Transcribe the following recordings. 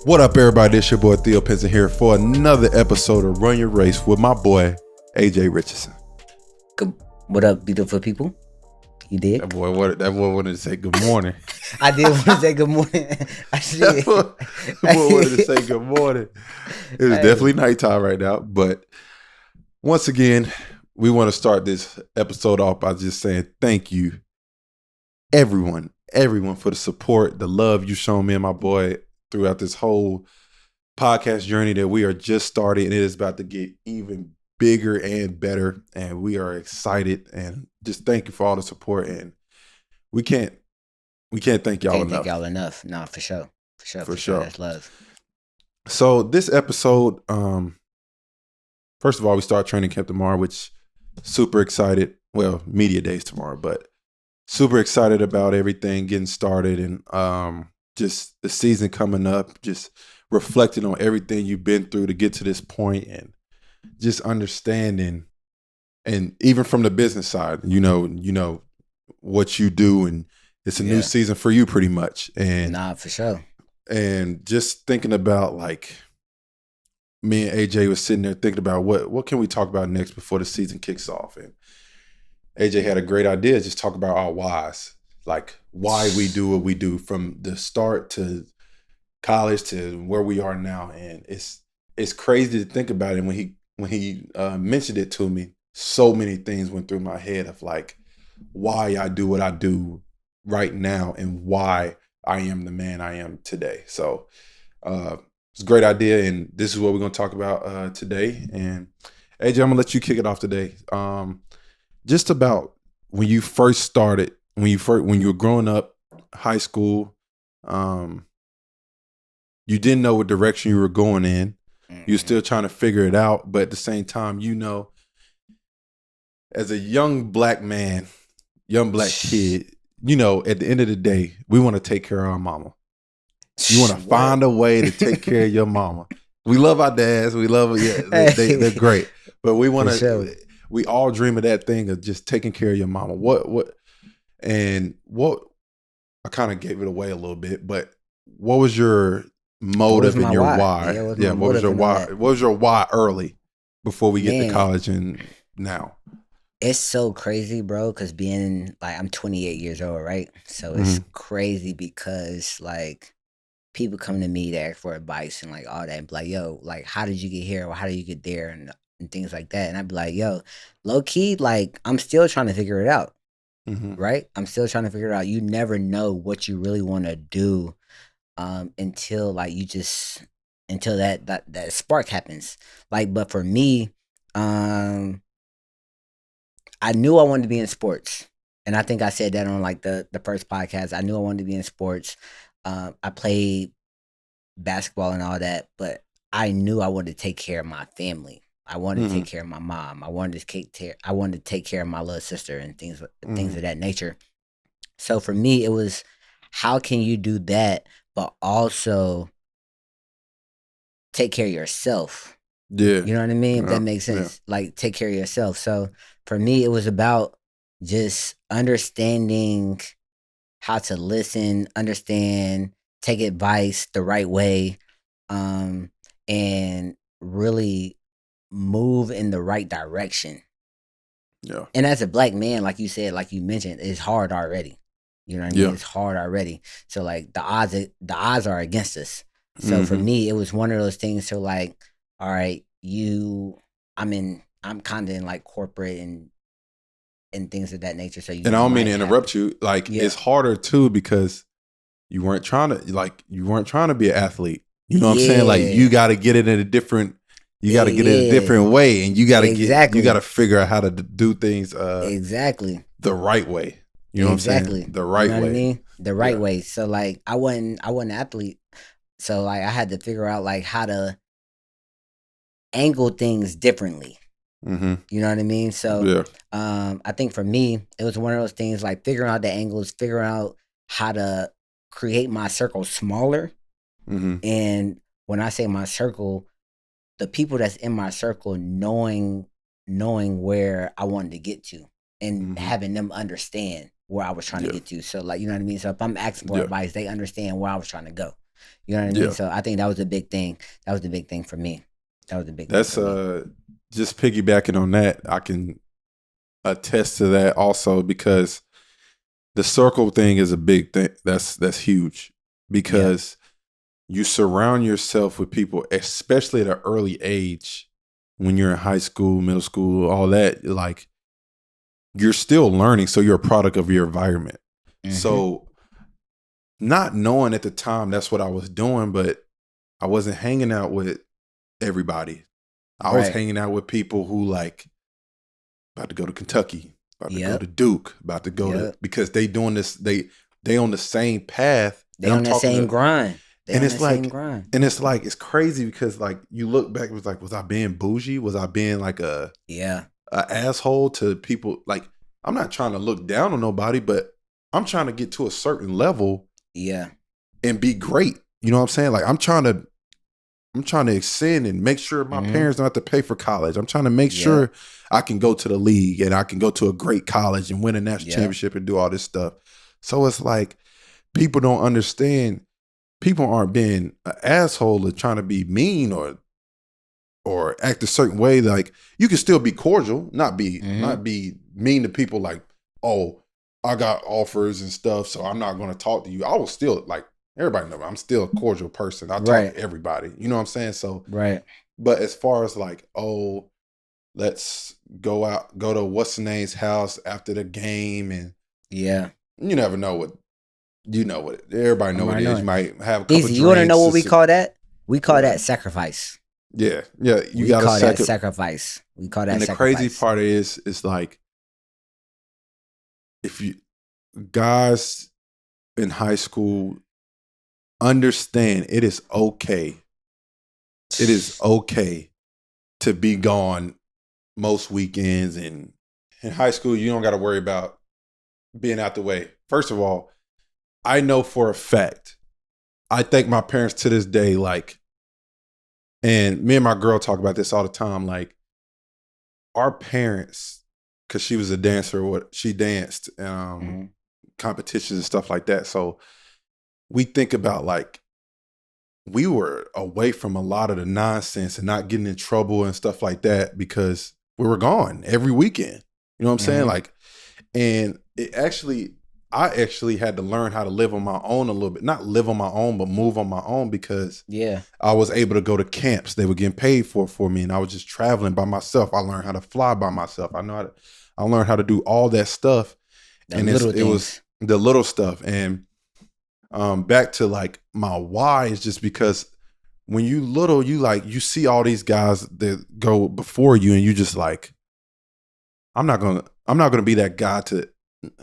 What up, everybody? This your boy Theo Pinson here for another episode of Run Your Race with my boy AJ Richardson. What up, beautiful people? You did? That boy wanted to say good morning. I did want to say good morning. I did. That boy wanted to say good morning. It was definitely nighttime right now, but once again, we want to start this episode off by just saying thank you, everyone for the support, the love you shown me and my boy throughout this whole podcast journey that we are just starting, and it is about to get even bigger and better, and we are excited, and just thank you for all the support, and we can't thank y'all enough. Thank y'all enough. No, for sure. That's love. So this episode, first of all, we start training camp tomorrow, which super excited. Well, media days tomorrow, but super excited about everything getting started, and just the season coming up, just reflecting on everything you've been through to get to this point, and just understanding, and even from the business side, you know what you do, and it's a new season for you pretty much. And nah, for sure. And just thinking about, like, me and AJ was sitting there thinking about what can we talk about next before the season kicks off. And AJ had a great idea, just talk about our whys, like why we do what we do from the start to college to where we are now. And it's crazy to think about it. And when he mentioned it to me, so many things went through my head of like why I do what I do right now and why I am the man I am today. So it's a great idea, and this is what we're going to talk about today. And AJ, I'm going to let you kick it off today. Just about when you first started, when you were growing up, high school, you didn't know what direction you were going in. You're still trying to figure it out, but at the same time, as a young black man, young black kid, at the end of the day, we want to take care of our mama. You want to find a way to take care of your mama. We love our dads. We love them. Yeah, they're great. But we want to, we all dream of that thing of just taking care of your mama. What, I kind of gave it away a little bit, but what was your motive and your why? What was your why? What was your why early before we get to college and now? It's so crazy, bro, because I'm 28 years old, right? So it's crazy because, like, people come to me to ask for advice and, like, all that, and be like, yo, like, how did you get here? Or how did you get there? And things like that. And I'd be like, yo, low key, like, I'm still trying to figure it out, right? I'm still trying to figure it out. You never know what you really want to do until, like, until that spark happens. Like, but for me, I knew I wanted to be in sports. And I think I said that on, like, the first podcast. I knew I wanted to be in sports. I played basketball and all that, but I knew I wanted to take care of my family. I wanted to take care of my mom. I wanted to take care of my little sister and things of that nature. So for me, it was, how can you do that, but also take care of yourself? Yeah. You know what I mean? If that makes sense. Yeah. Like, take care of yourself. So for me, it was about just understanding how to listen, understand, take advice the right way, and really move in the right direction. Yeah. And as a black man, like you said, like you mentioned, it's hard already. You know what I mean? It's hard already. So, like, the odds are against us. So for me, it was one of those things. So, like, all right, I'm kind of in, like, corporate and things of that nature. So and I don't mean to interrupt you. Like, it's harder too because you weren't trying to be an athlete. You know what I'm saying? Like, you got to get it in a different. You got to get it a different way, and you got to you got to figure out how to do things exactly the right way. You know what I'm saying? The right way. What I mean? The right way. So, like, I wasn't an athlete. So, like, I had to figure out, like, how to angle things differently. You know what I mean? So I think for me, it was one of those things, like, figuring out the angles, figuring out how to create my circle smaller. And when I say my circle, the people that's in my circle knowing where I wanted to get to, and having them understand where I was trying to get to. So, like, you know what I mean? So if I'm asking for advice, they understand where I was trying to go. You know what I mean? Yeah. So I think that was a big thing. That was the big thing for me. That was the big thing That's for me. just piggybacking on that, I can attest to that also because the circle thing is a big thing. That's huge Yeah. because you surround yourself with people, especially at an early age when you're in high school, middle school, all that, like you're still learning. So you're a product of your environment. Mm-hmm. So not knowing at the time that's what I was doing, but I wasn't hanging out with everybody. I was Right. hanging out with people who like about to go to Kentucky, about to go to Yep. Duke, about to go to Yep. because they doing this, they on the same path. They And I'm on that talking same to grind. They and on that it's same like grind. it's crazy because like you look back, it was like, was I being bougie? Was I being like Yeah. a asshole to people? Like, I'm not trying to look down on nobody, but I'm trying to get to a certain level Yeah. and be great. You know what I'm saying? Like I'm trying to ascend and make sure my Mm-hmm. parents don't have to pay for college. I'm trying to make Yep. sure I can go to the league and I can go to a great college and win a national Yep. championship and do all this stuff. So it's like people don't understand. People aren't being an asshole or trying to be mean or act a certain way. Like you can still be cordial, Mm-hmm. not be mean to people. Like, oh, I got offers and stuff, so I'm not going to talk to you. I was still like everybody know I'm still a cordial person. I talk Right. to everybody. You know what I'm saying? So, Right. but as far as like, oh, let's go to what's the name's house after the game, and Yeah. you never know what everybody know I'm what right it is. You knowing. might have a couple Easy. You want to know drinks. what we call that? We call Yeah, that sacrifice. yeah, yeah. You We got a call that second. sacrifice. We call that And the crazy sacrifice. part is like if you guys in high school understand it is okay. It is okay to be gone most weekends, and in high school you don't got to worry about being out the way. First of all, I know for a fact, I thank my parents to this day, like, and me and my girl talk about this all the time, like our parents, because she was a dancer, what she danced, Mm-hmm. competitions and stuff like that. So we think about like we were away from a lot of the nonsense and not getting in trouble and stuff like that because we were gone every weekend. You know what I'm saying? Mm-hmm. Like, and I actually had to learn how to live on my own a little bit. Not live on my own, but move on my own because Yeah. I was able to go to camps. They were getting paid for me, and I was just traveling by myself. I learned how to fly by myself. I learned how to do all that stuff, The and little it was things. the little stuff. And back to like my why is just because when you little, you see all these guys that go before you, and you just like, I'm not gonna be that guy to,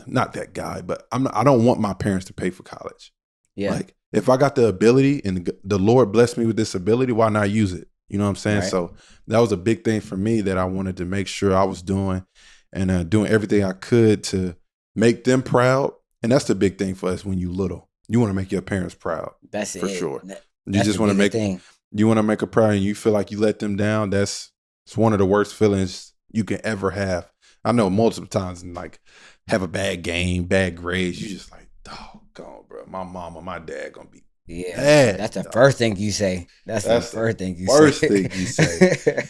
not that guy, but I don't want my parents to pay for college. Yeah. Like if I got the ability and the Lord blessed me with this ability, why not use it? You know what I'm saying? Right. So that was a big thing for me that I wanted to make sure I was doing and doing everything I could to make them proud. And that's the big thing for us when you little. You want to make your parents proud That's for it. sure. You That's the just want to biggest make thing. you want to make a proud and you feel like you let them down. It's one of the worst feelings you can ever have. I know multiple times and like have a bad game, bad grades. You just like, doggone, bro. My mom or my dad gonna be Yeah. mad. That's the Dog. first thing you say. That's the That's the first thing you first say. thing you say.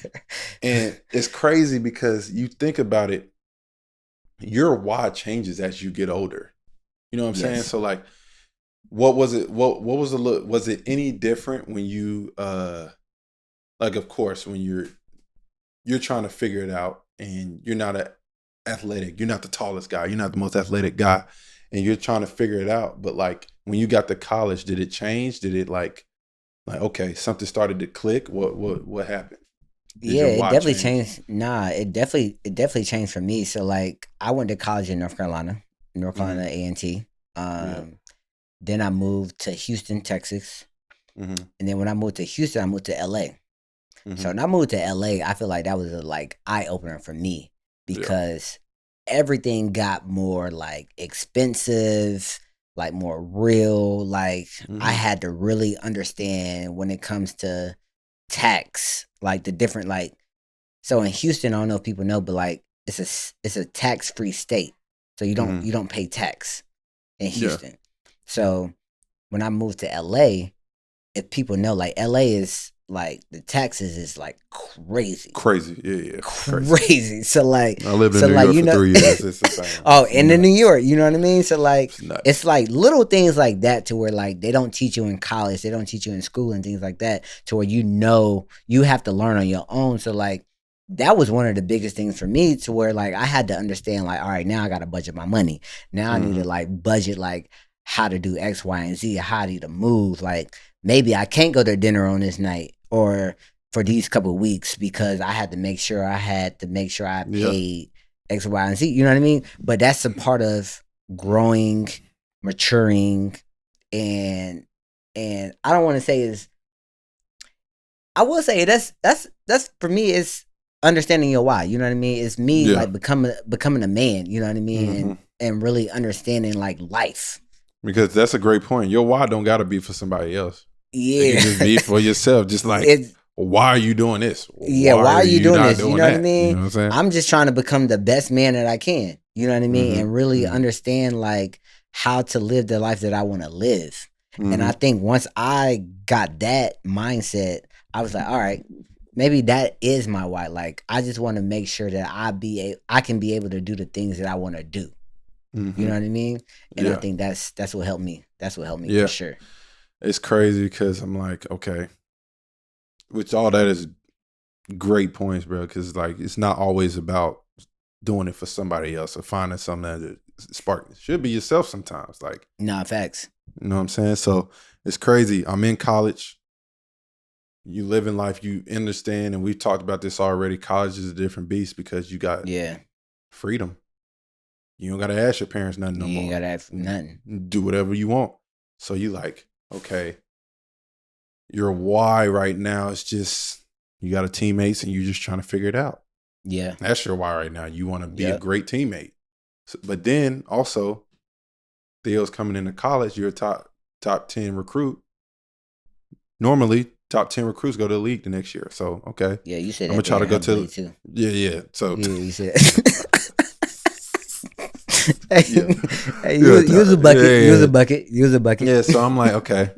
And it's crazy because you think about it, your why changes as you get older. You know what I'm saying? Yes. So like, what was it? What was the look? Was it any different when you like of course when you're trying to figure it out and you're not athletic, you're not the tallest guy, you're not the most athletic guy, and you're trying to figure it out. But like when you got to college, did it change? Did it like okay, something started to click? What happened? Did Yeah, your it why definitely change? changed. Nah, it definitely changed for me. So like I went to college in North Carolina, North Mm-hmm. Carolina A&T. Yeah. Then I moved to Houston, Texas. Mm-hmm. And then when I moved to Houston, I moved to LA. So Mm-hmm. when I moved to LA, I feel like that was a like eye opener for me Yeah. because everything got more like expensive, like more real. Like I Mm-hmm. had to really understand when it comes to tax, like the different like. So in Houston, I don't know if people know, but like it's a tax free state, so you don't Mm-hmm. you don't pay tax in Yeah. Houston. So when I moved to LA. if people know, like LA is like the taxes is like crazy. Crazy. Yeah. Crazy. So I lived in New York for 3 years. It's insane. Oh, and in New York, you know what I mean? So like It's like little things like that to where like they don't teach you in college, they don't teach you in school and things like that, to where you have to learn on your own. So like that was one of the biggest things for me, to where like I had to understand, like, all right, now I gotta budget my money. Now I need to like budget like how to do X, Y, and Z, how to move. Like maybe I can't go to dinner on this night or for these couple of weeks because I had to make sure I paid X, Y, and Z. You know what I mean? But that's a part of growing, maturing, and I don't want to say is. I will say that's for me is understanding your why. You know what I mean? It's me like becoming a man. You know what I mean? And really understanding like life. Because that's a great point. Your why don't got to be for somebody else. Yeah, it can just be for yourself. Just like, why are you doing this? Why are you doing this? You know what I mean? You know what I'm saying? I'm just trying to become the best man that I can. You know what I mean? And really understand like how to live the life that I want to live. And I think once I got that mindset, I was like, all right, maybe that is my why. Like, I just want to make sure that I can be able to do the things that I want to do. You know what I mean? And I think that's what helped me. That's what helped me for sure. It's crazy because I'm like, okay, which all that is great points, bro. Because like, it's not always about doing it for somebody else or finding something that spark. It should be yourself sometimes. Like, nah, facts. You know what I'm saying? So it's crazy. I'm in college. You live in life, you understand, and we've talked about this already. College is a different beast because you got freedom. You don't got to ask your parents nothing no more. You ain't got to ask nothing. Do whatever you want. So you like, okay, your why right now is just, you got a teammates and you're just trying to figure it out. Yeah. That's your why right now. You want to be a great teammate. So, but then also, Theo's coming into college, you're a top 10 recruit. Normally, top 10 recruits go to the league the next year. So, okay. Yeah, you said I'm going to try to go to too. Yeah. So, yeah, you said hey, use a bucket. Use a bucket. Yeah, so I'm like, okay.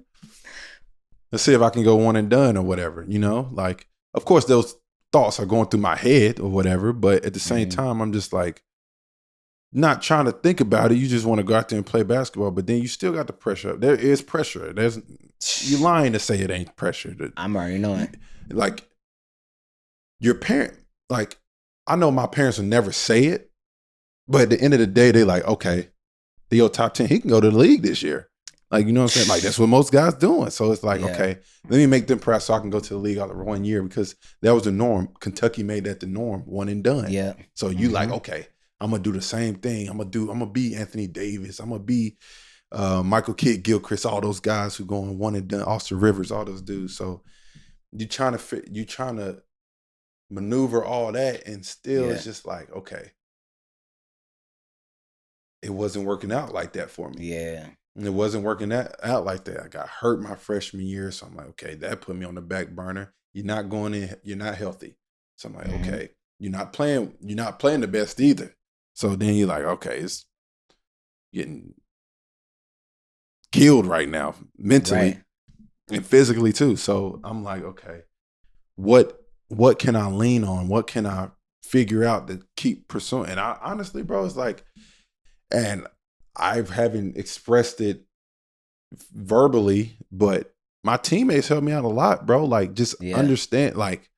Let's see if I can go one and done or whatever, you know? Like, of course, those thoughts are going through my head or whatever, but at the same time, I'm just like, not trying to think about it. You just want to go out there and play basketball, but then you still got the pressure. There is pressure. You're lying to say it ain't pressure. I'm already knowing. Like, your parent, like, I know my parents will never say it, but at the end of the day, they like, okay, Theo top 10, he can go to the league this year. Like, you know what I'm saying? Like, that's what most guys doing. So it's like, okay, let me make them proud so I can go to the league all 1 year, because that was the norm. Kentucky made that the norm, one and done. Yeah. So you like, okay, I'm going to do the same thing. I'm going to be Anthony Davis. I'm going to be Michael Kidd Gilchrist, all those guys who going one and done, Austin Rivers, all those dudes. So you trying to maneuver all that, and still it's just like, okay, it wasn't working out like that for me. Yeah. And it wasn't working out like that. I got hurt my freshman year. So I'm like, okay, that put me on the back burner. You're not going in, you're not healthy. So I'm like, okay, you're not playing the best either. So then you're like, okay, it's getting killed right now, mentally and physically too. So I'm like, okay, what can I lean on? What can I figure out to keep pursuing? And I honestly, bro, it's like, and I haven't expressed it verbally, but my teammates helped me out a lot, bro. Like, just understand, like,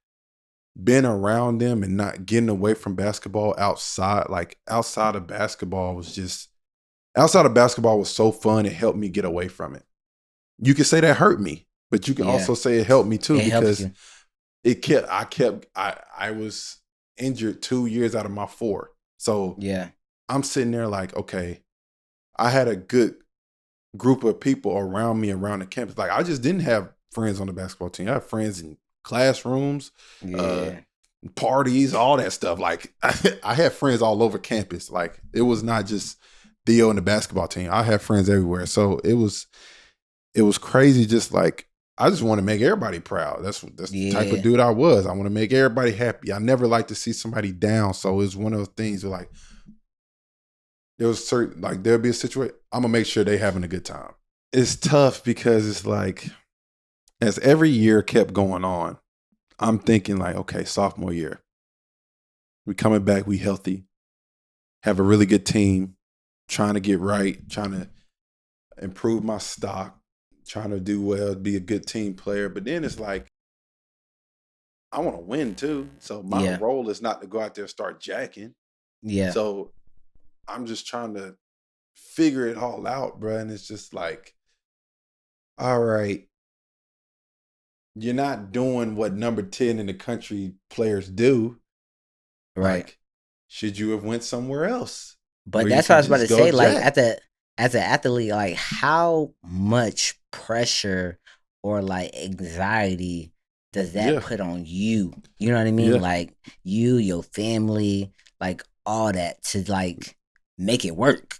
being around them and not getting away from basketball outside of basketball was so fun. It helped me get away from it. You can say that hurt me, but you can also say it helped me too, because I was injured 2 years out of my 4. So I'm sitting there like, okay, I had a good group of people around me around the campus. Like, I just didn't have friends on the basketball team. I had friends in classrooms, parties, all that stuff. Like, I had friends all over campus. Like, it was not just Theo and the basketball team. I had friends everywhere. So it was crazy. Just like, I just want to make everybody proud. That's the type of dude I was. I want to make everybody happy. I never like to see somebody down. So it's one of those things where, like, there'll be a situation, I'm gonna make sure they having a good time. It's tough because it's like, as every year kept going on, I'm thinking like, okay, sophomore year, we coming back, we healthy, have a really good team, trying to get right, trying to improve my stock, trying to do well, be a good team player. But then it's like, I want to win too. So my Yeah. role is not to go out there and start jacking. Yeah. So I'm just trying to figure it all out, bro. And it's just like, all right, you're not doing what number 10 in the country players do. Right. Like, should you have went somewhere else But where you that's what I can was about just to go say. Like jack? as an athlete, like how much pressure or like anxiety does that Yeah, put on you? You know what I mean? yeah, Like you, your family, like all that to like make it work.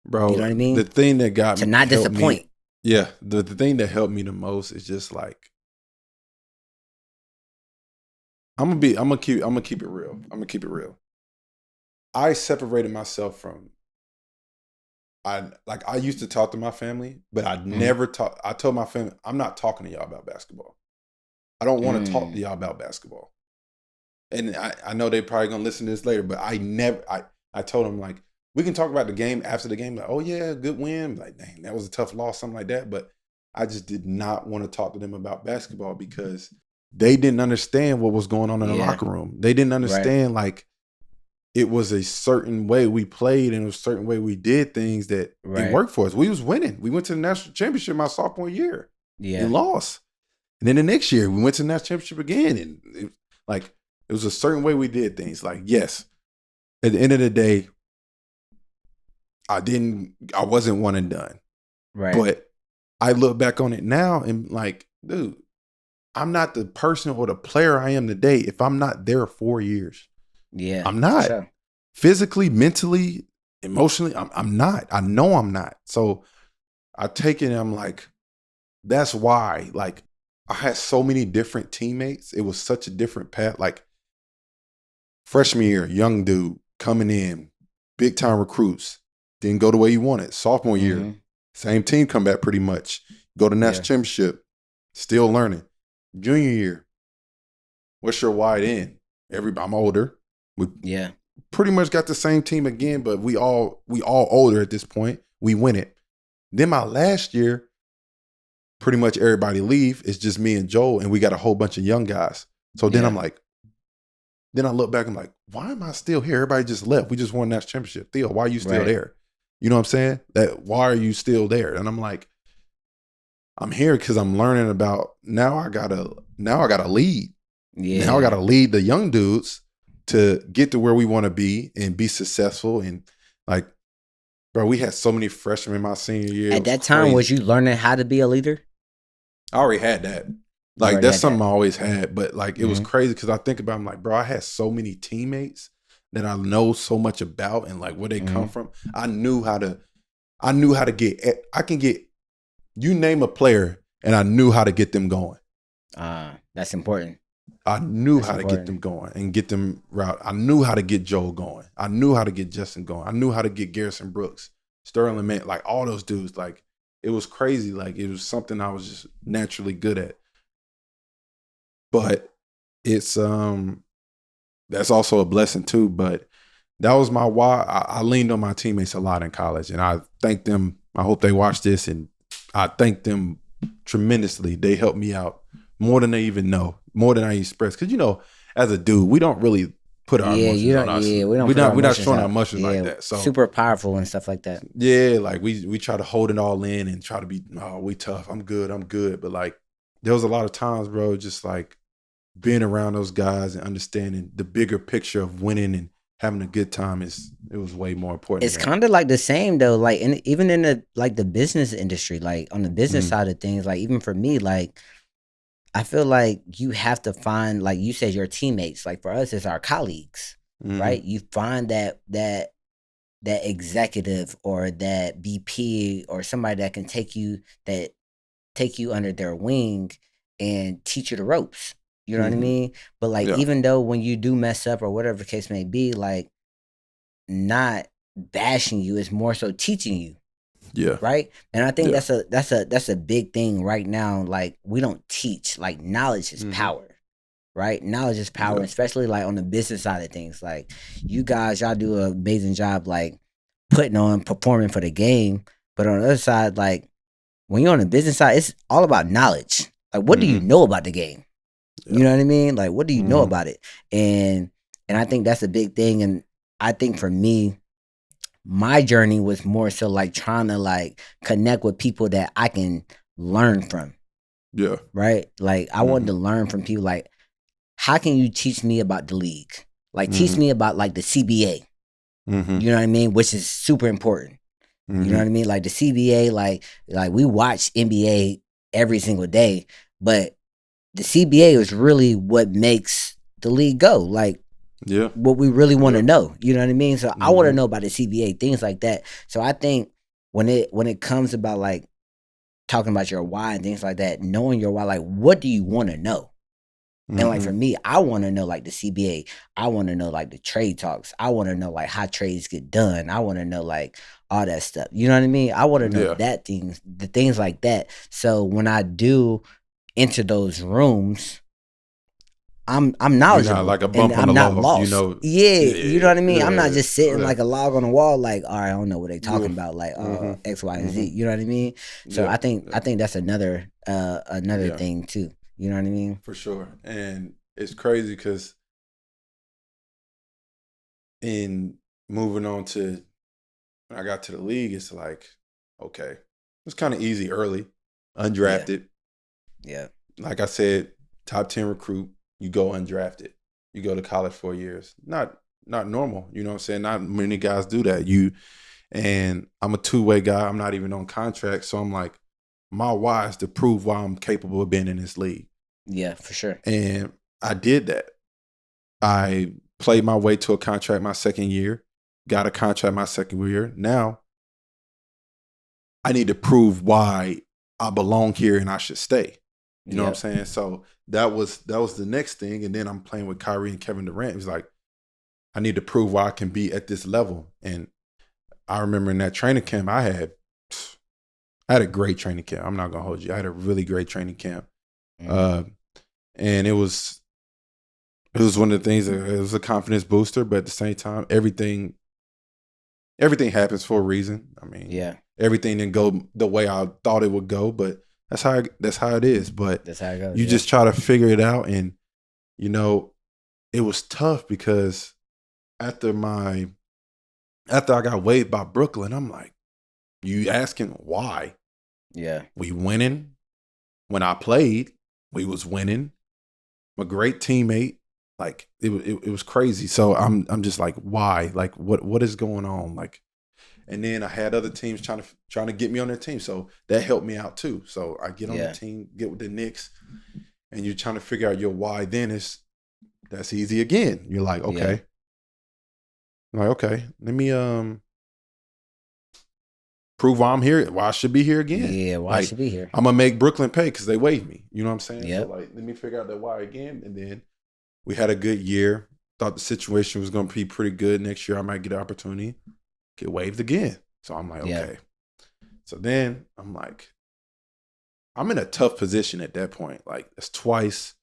You know bro. what I The mean? thing that To not helped me, disappoint. yeah, the thing that helped me the most is just like, I'm gonna keep it real. I'm gonna keep it real. I separated myself from I used to talk to my family, but I Mm, never talk. I told my family, I'm not talking to y'all about basketball. I don't want to talk to mm, y'all about basketball. And I know they probably gonna listen to this later, but I told them like, we can talk about the game after the game, like, oh yeah, good win. Like, dang, that was a tough loss, something like that. But I just did not want to talk to them about basketball because they didn't understand what was going on in the yeah. locker room. They didn't Right. understand like it was a certain way we played and a certain way we did things that it Right. worked for us. We was winning. We went to the national championship my sophomore year and Yeah. lost. And then the next year we went to the national championship again. And like it was a certain way we did things. Like, yes, at the end of the day, I wasn't one and done. Right. But I look back on it now and like, dude, I'm not the person or the player I am today if I'm not there 4 years. Yeah. I'm For not. sure. Physically, mentally, emotionally, I'm not. I know I'm not. So I take it and I'm like, that's why. Like, I had so many different teammates. It was such a different path. Like, freshman year, young dude coming in, big time recruits, didn't go the way you wanted. Sophomore year, Mm-hmm. same team come back pretty much. Go to national Yeah. championship, still learning. Junior year, what's your wide end? I'm older. We Yeah. pretty much got the same team again, but we all older at this point. We win it. Then my last year, pretty much everybody leave. It's just me and Joel, and we got a whole bunch of young guys. So then I'm Yeah. like, then I look back, I'm like, why am I still here? Everybody just left. We just won that championship. Theo, why are you still Right. there? You know what I'm saying? That why are you still there? And I'm like, I'm here because I'm learning about now I gotta lead. Now I Yeah. gotta lead the young dudes to get to where we want to be and be successful. And like, bro, we had so many freshmen my senior year. It At was that time, was crazy. you learning how to be a leader? I already had that. You Like already that's had that. something I always had. But like it was Mm-hmm. crazy because I think about I'm like, bro, I had so many teammates that I know so much about and like where they come Mm-hmm. from. I knew how to get I can get you name a player and I knew how to get them going. That's important. I knew That's how to get important. them going and get them route. I knew how to get Joel going. I knew how to get Justin going. I knew how to get Garrison Brooks, Sterling, man, like all those dudes. Like it was crazy. Like it was something I was just naturally good at. But it's that's also a blessing too. But that was my why. I leaned on my teammates a lot in college, and I thank them. I hope they watch this, and I thank them tremendously. They helped me out more than they even know, more than I express. Because as a dude, we don't really put our Yeah, you emotions on don't. us. Yeah, we don't We're put our not emotions showing our out. emotions like Yeah, that. So super powerful and stuff like that. yeah, like we try to hold it all in and try to be, oh, we tough. I'm good. I'm good. But like there was a lot of times, bro, just like being around those guys and understanding the bigger picture of winning and having a good time it was way more important It's than that. kind of like the same though. Like, even in the like the business industry, like on the business Mm, side of things, like even for me, like I feel like you have to find, like you said, your teammates. Like for us, it's our colleagues, mm-hmm, right? You find that executive or that BP or somebody that can take you under their wing and teach you the ropes. You know what I mm-hmm. mean? But like Yeah, even though when you do mess up or whatever the case may be, like not bashing you, it's more so teaching you. Yeah. right? And I think Yeah. that's a big thing right now. Like, we don't teach. Like, knowledge is power, right? Knowledge is power, Yeah. especially like on the business side of things. Like, you guys, y'all do an amazing job, like putting on performing for the game. But on the other side, like when you're on the business side, it's all about knowledge. Like, what do you know about the game? Yeah. You know what I mean? Like, what do you know about it? And I think that's a big thing. And I think for me, my journey was more so like trying to like connect with people that I can learn from. Yeah. Right? Like, I wanted to learn from people. Like, how can you teach me about the league? Like, teach me about like the CBA. You know what I mean? Which is super important. You know what I mean? Like the CBA, like we watch NBA every single day, but the CBA is really what makes the league go. Like, what we really want to know. You know what I mean? So I want to know about the CBA, things like that. So I think when it comes about like talking about your why and things like that, knowing your why, like what do you want to know? And like for me, I want to know like the CBA. I want to know like the trade talks. I want to know like how trades get done. I want to know like all that stuff. You know what I mean? I want to know the things like that. So when I do enter those rooms, I'm knowledgeable. You're not like a bump and on I'm the not log. lost. You know. You know what I mean? I'm not just sitting Yeah. like a log on the wall. Like, all right, I don't know what they talking about. Like X, Y, and Z. You know what I mean? So I think that's another thing too. You know what I mean? For sure. And it's crazy because in moving on to when I got to the league, it's like, okay, it was kind of easy early, undrafted. Yeah. Like I said, top 10 recruit, you go undrafted. You go to college 4 years. Not normal, you know what I'm saying? Not many guys do that. And I'm a two-way guy. I'm not even on contract. So I'm like, my why is to prove why I'm capable of being in this league. Yeah, for sure. And I did that. I played my way to a contract my second year, got a contract my second year. Now I need to prove why I belong here and I should stay. You know what I'm saying? So that was the next thing. And then I'm playing with Kyrie and Kevin Durant. It was like, I need to prove why I can be at this level. And I remember in that training camp I had a great training camp. I'm not gonna hold you. I had a really great training camp. And it was one of the things that it was a confidence booster, but at the same time, everything happens for a reason. I mean, everything didn't go the way I thought it would go, but that's how it is. But that's how it goes. You just try to figure it out, and you know, it was tough because after I got waived by Brooklyn, I'm like, you asking why? Yeah, we winning. When I played, we was winning. I'm a great teammate. Like it was crazy. So I'm just like, why? Like what is going on? Like, and then I had other teams trying to get me on their team. So that helped me out too. So I get on the team, get with the Knicks, and you're trying to figure out your why. Then that's easy again. You're like, okay. I'm like, okay, let me prove why I'm here, why I should be here again. Yeah, why I should be here. I'm gonna make Brooklyn pay because they waived me. You know what I'm saying? So like, let me figure out that why again. And then we had a good year. Thought the situation was gonna be pretty good. Next year I might get an opportunity, get waived again. So I'm like, okay. So then I'm like, I'm in a tough position at that point. Like, it's twice.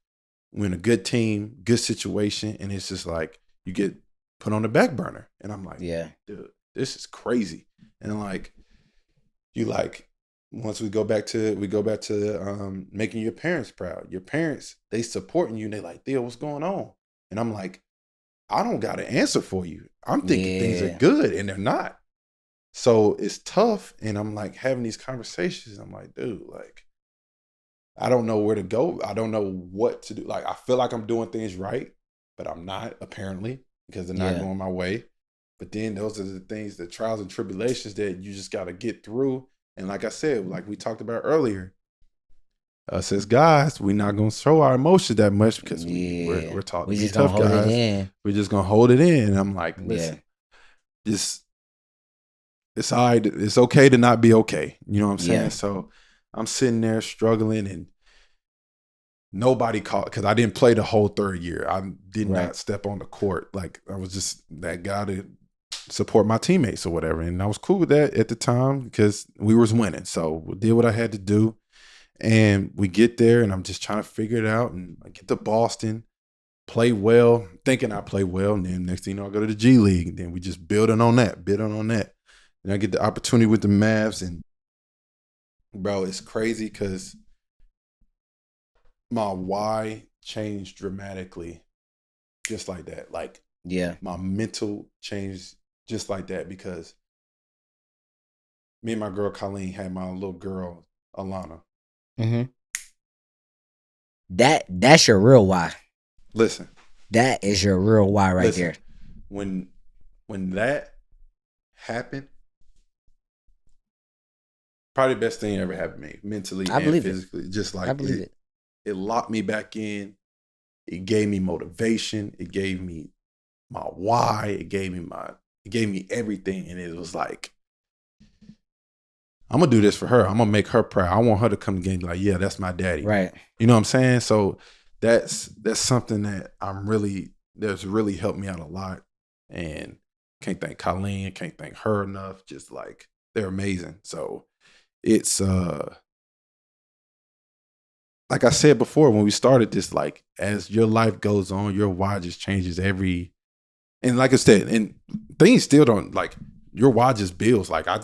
We're in a good team, good situation, and it's just like you get put on the back burner. And I'm like, dude, this is crazy. And like, once we go back to making your parents proud. Your parents, they supporting you, and they like, Theo, what's going on? And I'm like, I don't got an answer for you. I'm thinking things are good, and they're not. So it's tough, and I'm like having these conversations. I'm like, dude, like, I don't know where to go. I don't know what to do. Like, I feel like I'm doing things right, but I'm not, apparently, because they're not going my way. But then those are the things, the trials and tribulations that you just got to get through. And like I said, like we talked about earlier, us as guys, we're not going to show our emotions that much because we're talking. We just tough gonna hold guys. it in. We're just going to hold it in. And I'm like, listen, it's all right. It's okay to not be okay. You know what I'm saying? So I'm sitting there struggling, and nobody called because I didn't play the whole third year. I did not step on the court. Like, I was just that guy that support my teammates or whatever. And I was cool with that at the time because we was winning. So we did what I had to do. And we get there and I'm just trying to figure it out. And I get to Boston, play well, thinking I play well. And then next thing you know, I go to the G League. And then we just building on that. And I get the opportunity with the Mavs. And bro, it's crazy because my why changed dramatically just like that. Like, Yeah. my mental changed just like that because me and my girl Colleen had my little girl Alana. Mm-hmm. That's your real why. Listen, that is your real why right listen, there. When that happened, probably the best thing that ever happened to me, mentally and physically. Just like I believe it. It locked me back in. It gave me motivation. It gave me my why. It gave me everything. And it was like, I'm gonna do this for her. I'm gonna make her proud. I want her to come again like, yeah, that's my daddy. Right. You know what I'm saying? So that's something that that's really helped me out a lot. And can't thank Colleen, can't thank her enough. Just like, they're amazing. So it's like I said before when we started this, like, as your life goes on, your why just changes and like I said, and things still don't, like, your why just builds. Like, I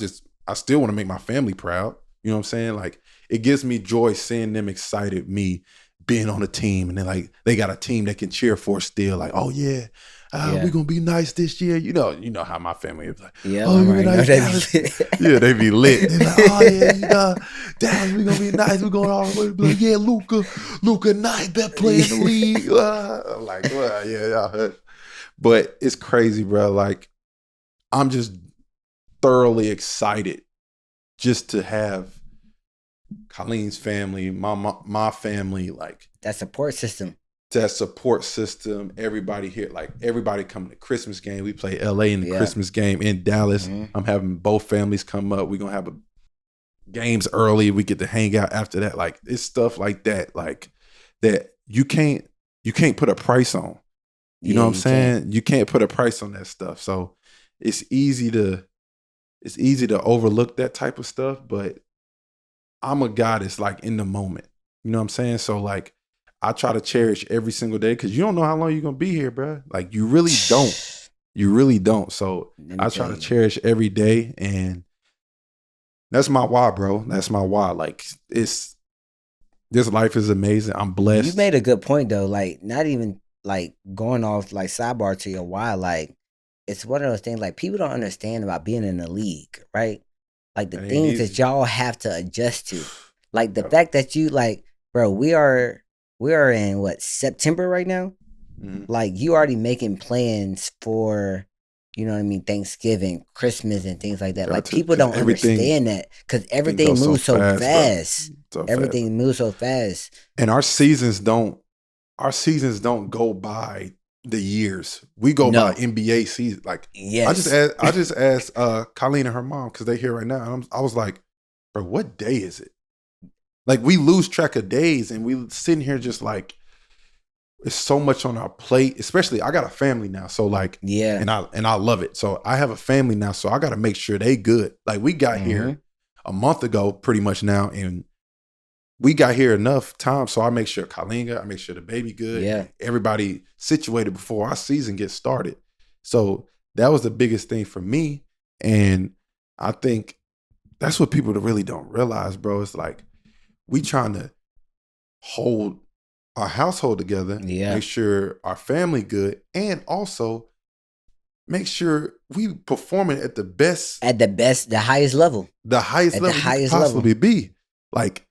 still want to make my family proud. You know what I'm saying? Like, it gives me joy seeing them excited, me being on a team, and then like they got a team they can cheer for still. Like, oh yeah, we're gonna be nice this year. You know how my family is like. Yeah, oh, I'm we're right. nice, Dallas. Yeah, they be lit. They're like, oh yeah, Dallas, we're gonna be nice. We're going all the way. Be like, yeah, Luka, nice, best player in the league. I'm like, well, yeah, y'all heard. But it's crazy, bro. Like, I'm just thoroughly excited just to have Colleen's family, my family, like that support system. Everybody here, like everybody coming to Christmas game. We play LA in the Christmas game in Dallas. Mm-hmm. I'm having both families come up. We're gonna have games early. We get to hang out after that. Like, it's stuff like that, like that you can't put a price on. You know what I'm saying? You can't put a price on that stuff. So it's easy to overlook that type of stuff, but I'm a guy that's like in the moment. You know what I'm saying? So like, I try to cherish every single day because you don't know how long you're going to be here, bro. Like, you really don't. You really don't. So I try to cherish every day, and that's my why, bro. That's my why. Like, this life is amazing. I'm blessed. You made a good point though. Like, not even like going off like sidebar to your why. Like, it's one of those things like people don't understand about being in the league, right? Like the things that y'all have to adjust to. Like the fact that you like, bro, we are in what, September right now? Mm-hmm. Like, you already making plans for, you know what I mean, Thanksgiving, Christmas, and things like that. Like, people don't understand that because everything moves so fast. Everything moves so fast. And our seasons don't go by the years. We go by NBA season. Like, yes. I just asked Colleen and her mom, because they here right now. And I was like, bro, what day is it? Like, we lose track of days, and we sitting here just like, it's so much on our plate. Especially, I got a family now, so like, and I love it. So I have a family now, so I got to make sure they good. Like, we got here a month ago, pretty much now, and we got here enough time, so I make sure Colleen got, I make sure the baby good, everybody situated before our season gets started. So that was the biggest thing for me, and I think that's what people really don't realize, bro. It's like, we trying to hold our household together, make sure our family good, and also make sure we performing at the best, the highest level, you could possibly be. Like,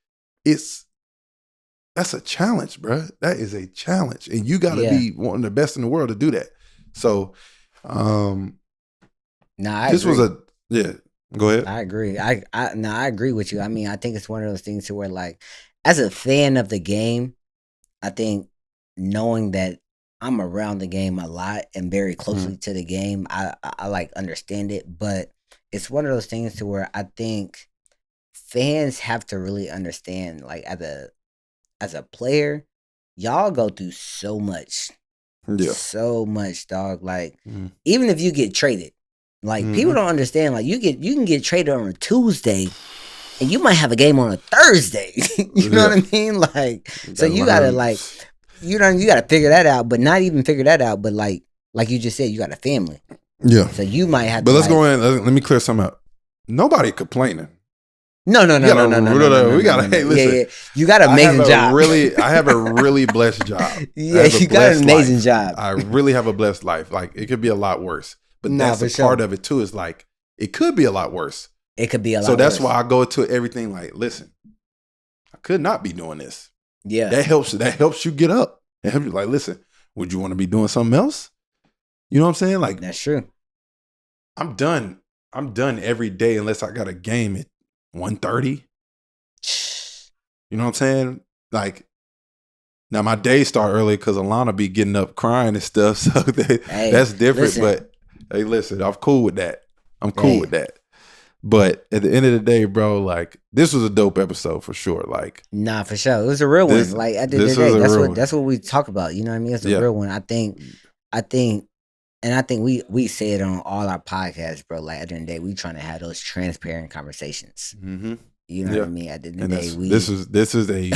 that's a challenge, bro. That is a challenge, and you got to be one of the best in the world to do that. So, this was Go ahead. I agree. I agree with you. I mean, I think it's one of those things to where, like, as a fan of the game, I think knowing that I'm around the game a lot and very closely to the game, I like understand it. But it's one of those things to where I think fans have to really understand, like, as a player, y'all go through so much. So much, dog. Like, even if you get traded, Like people don't understand. Like you can get traded on a Tuesday, and you might have a game on a Thursday. You know what I mean? Like so you gotta like you gotta figure that out, but not even figure that out. But like you just said, you got a family. Yeah. So you might have. But let's go in. Let me clear something up. Nobody complaining. No. We gotta. Hey, listen. Yeah. You got an amazing job. I have a really blessed job. Yeah, you got an amazing job. I really have a blessed life. Like it could be a lot worse, but that's a part of it too. Is like it could be a lot worse. It could be a lot. So that's why I go to everything like, listen, I could not be doing this. Yeah, that helps you get up. It helps you like, listen, would you want to be doing something else? You know what I'm saying? Like that's true. I'm done every day unless I got a game at 1:30. You know what I'm saying? Like now my days start early because Alana be getting up crying and stuff. So that's different. Listen. But hey, listen, I'm cool with that. I'm cool with that. But at the end of the day, bro, like this was a dope episode for sure. Like, nah, for sure, it was a real one. Like at the end of the day, that's what we talk about. You know what I mean? It's a real one. I think, we say it on all our podcasts, bro. Like at the end of the day, we trying to have those transparent conversations. Mm-hmm. You know what I mean? At the end of the day, this is definitely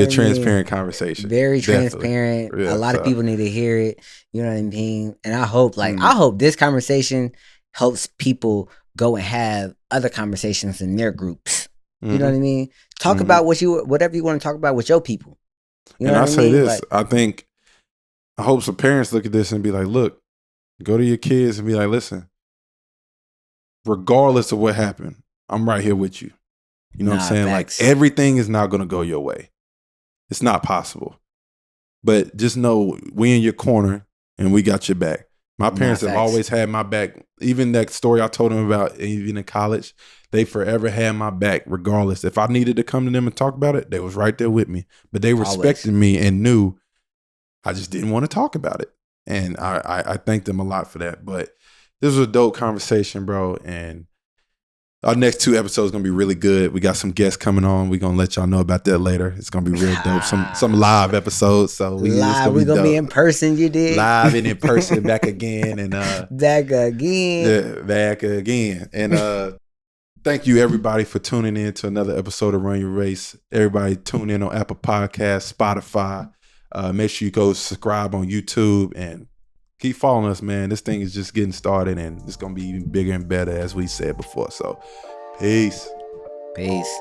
a transparent conversation. Very transparent. Yeah, a lot of people need to hear it. You know what I mean? And I hope this conversation helps people go and have other conversations in their groups. You know what I mean? Talk about whatever you want to talk about with your people. You know and what I say this, like, I hope some parents look at this and be like, look, go to your kids and be like, listen, regardless of what happened, I'm right here with you. You know what I'm saying? Facts. Like everything is not going to go your way. It's not possible. But just know we in your corner and we got your back. My parents have always had my back. Even that story I told them about, even in college, they forever had my back regardless. If I needed to come to them and talk about it, they was right there with me. But they respected me and knew I just didn't want to talk about it. And I thank them a lot for that. But this was a dope conversation, bro. And our next 2 episodes going to be really good. We got some guests coming on. We're going to let y'all know about that later. It's going to be real dope. Some live episodes. So we're going to be in person, you did? Live and in person, back again. And back again. Yeah, back again. And thank you, everybody, for tuning in to another episode of Run Your Race. Everybody tune in on Apple Podcasts, Spotify. Make sure you go subscribe on YouTube and keep following us, man. This thing is just getting started and it's going to be even bigger and better as we said before. So, peace. Peace.